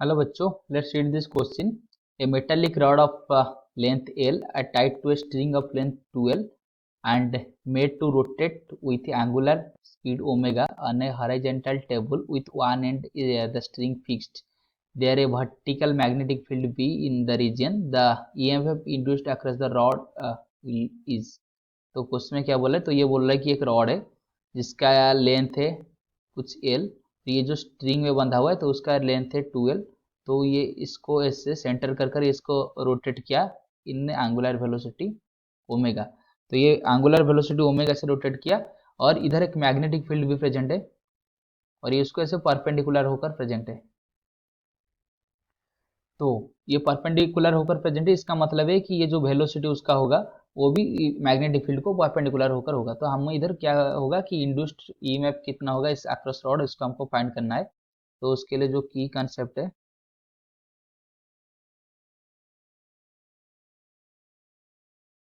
Hello बच्चों, let's read this question. A metallic rod of length L tied to a string of length 2L and made to rotate with angular speed omega on a horizontal table with one end the string fixed. There a vertical magnetic field B in the region. The EMF induced across the rod is. तो question में क्या बोला है? तो ये बोल रहा है कि एक रॉड है जिसका लेंथ है कुछ L, तो ये जो स्ट्रिंग में बंधा हुआ है तो उसका लेंथ है 2L। तो ये इसको ऐसे सेंटर कर इसको रोटेट किया इन एंगुलर वेलोसिटी ओमेगा। तो ये एंगुलर वेलोसिटी ओमेगा से रोटेट किया और इधर एक मैग्नेटिक फील्ड भी प्रेजेंट है और ये इसको ऐसे परपेंडिकुलर होकर प्रेजेंट है। तो ये परपेंडिकुलर होकर प्रेजेंट है, इसका मतलब है कि ये जो वेलोसिटी उसका होगा वो भी मैग्नेटिक फील्ड को परपेंडिकुलर होकर होगा। तो हम इधर क्या होगा कि इंड्यूस्ड ईएमएफ कितना होगा इस अक्रॉस रॉड, इसको हमको फाइंड करना है। तो उसके लिए जो की कंसेप्ट है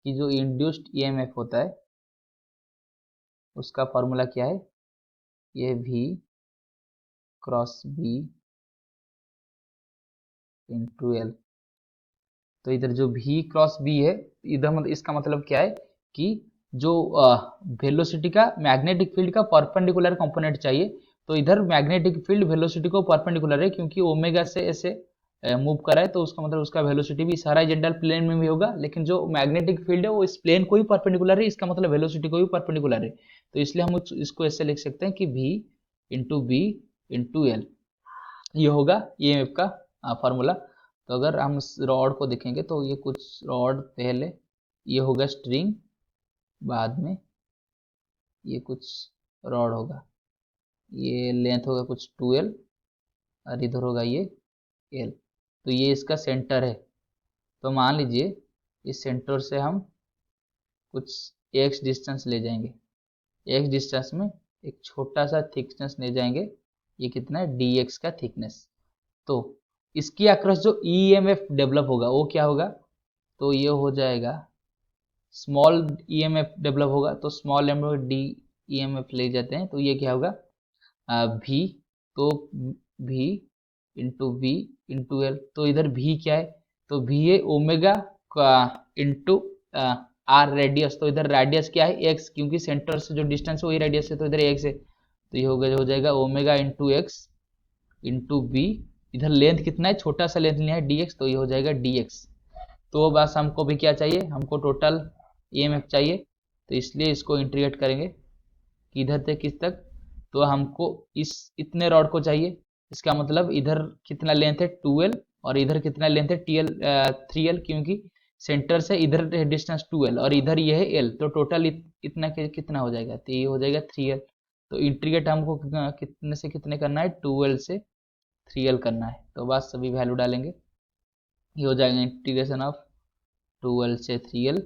कि जो इंड्यूस्ड ईएमएफ होता है उसका फॉर्मूला क्या है, ये V cross B into L। तो इधर जो V क्रॉस B है इधर मतलब इसका मतलब क्या है कि जो वेलोसिटी का मैग्नेटिक फील्ड का परपेंडिकुलर कंपोनेंट चाहिए। तो इधर मैग्नेटिक फील्ड वेलोसिटी को परपेंडिकुलर है क्योंकि ओमेगा से ऐसे मूव कर रहा है, तो उसका मतलब उसका वेलोसिटी भी इस हॉरिजॉन्टल प्लेन में भी होगा, लेकिन जो मैग्नेटिक फील्ड है वो इस प्लेन को ही परपेंडिकुलर है, इसका मतलब वेलोसिटी को भी परपेंडिकुलर है। तो इसलिए हम इसको ऐसे लिख सकते हैं कि V into B into L, ये होगा ईएमएफ का फॉर्मूला। तो अगर हम इस रॉड को देखेंगे तो ये कुछ रॉड पहले ये होगा स्ट्रिंग, बाद में ये कुछ रॉड होगा, ये लेंथ होगा कुछ 2L और इधर होगा ये L। तो ये इसका सेंटर है। तो मान लीजिए इस सेंटर से हम कुछ x डिस्टेंस ले जाएंगे, x डिस्टेंस में एक छोटा सा थिकनेस ले जाएंगे, ये कितना है dx का थिकनेस। तो इसकी अक्रॉस जो ईएमएफ डेवलप होगा वो क्या होगा, तो ये हो जाएगा स्मॉल ईएमएफ डेवलप होगा। तो स्मॉल एम डी ईएमएफ ले जाते हैं, तो ये क्या होगा V, तो V into B into L. तो इधर V क्या है, तो V है ओमेगा का इंटू आर रेडियस। तो इधर रेडियस क्या है x, क्योंकि सेंटर से जो डिस्टेंस है वही रेडियस है, तो इधर x है। तो ये हो जाएगा omega into x into B. इधर लेंथ कितना है, छोटा सा लेंथ लिया है dx, तो ये हो जाएगा dx। तो बस हमको भी क्या चाहिए, हमको टोटल ईएमएफ चाहिए। तो इसलिए इसको इंटीग्रेट करेंगे किधर से किस तक, तो हमको इस इतने रॉड को चाहिए। इसका मतलब इधर कितना लेंथ है 2L और इधर कितना लेंथ है 3L, क्योंकि सेंटर से इधर डिस्टेंस 2L और इधर ये है L, तो टोटल इतना कितना हो जाएगा, तो ये हो जाएगा 3L। तो इंटीग्रेट हमको कितने से कितने करना है, 2L से 3L करना है। तो बस सभी वैल्यू डालेंगे, ये हो जाएगा इंटीग्रेशन ऑफ 2L से 3L,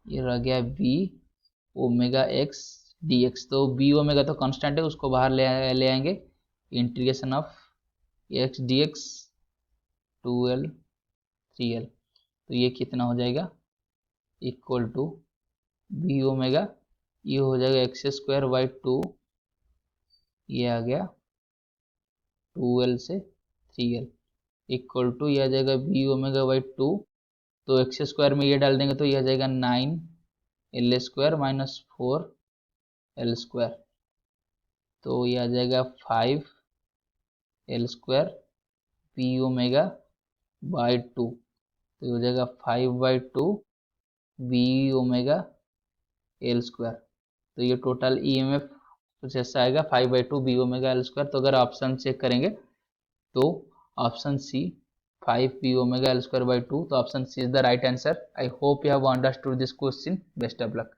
ये रह गया V ओमेगा एक्स dx। तो b ओमेगा तो कांस्टेंट है, उसको बाहर ले आएंगे, integration of x dx 2L 3L। तो ये कितना हो जाएगा इक्वल टू b ओमेगा, ये हो जाएगा एक्स स्क्वायर बाई 2, ये आ गया 2L से 3L इक्वल टू ये आ जाएगा b ओमेगा बाई 2। तो एक्स स्क्वायर में ये डाल देंगे तो ये आ जाएगा 9L square minus 4L square. तो ये आ जाएगा 5L square P omega by 2। तो ये हो जाएगा 5/2 बी ओमेगा एल स्क्वायर। तो ये टोटल ईएमएफ कुछ ऐसा आएगा 5/2 बी ओमेगा एल स्क्वायर। तो अगर ऑप्शन चेक करेंगे तो option C 5 B omega L square by 2, तो option C is the right answer. I hope you have understood this question. Best of luck.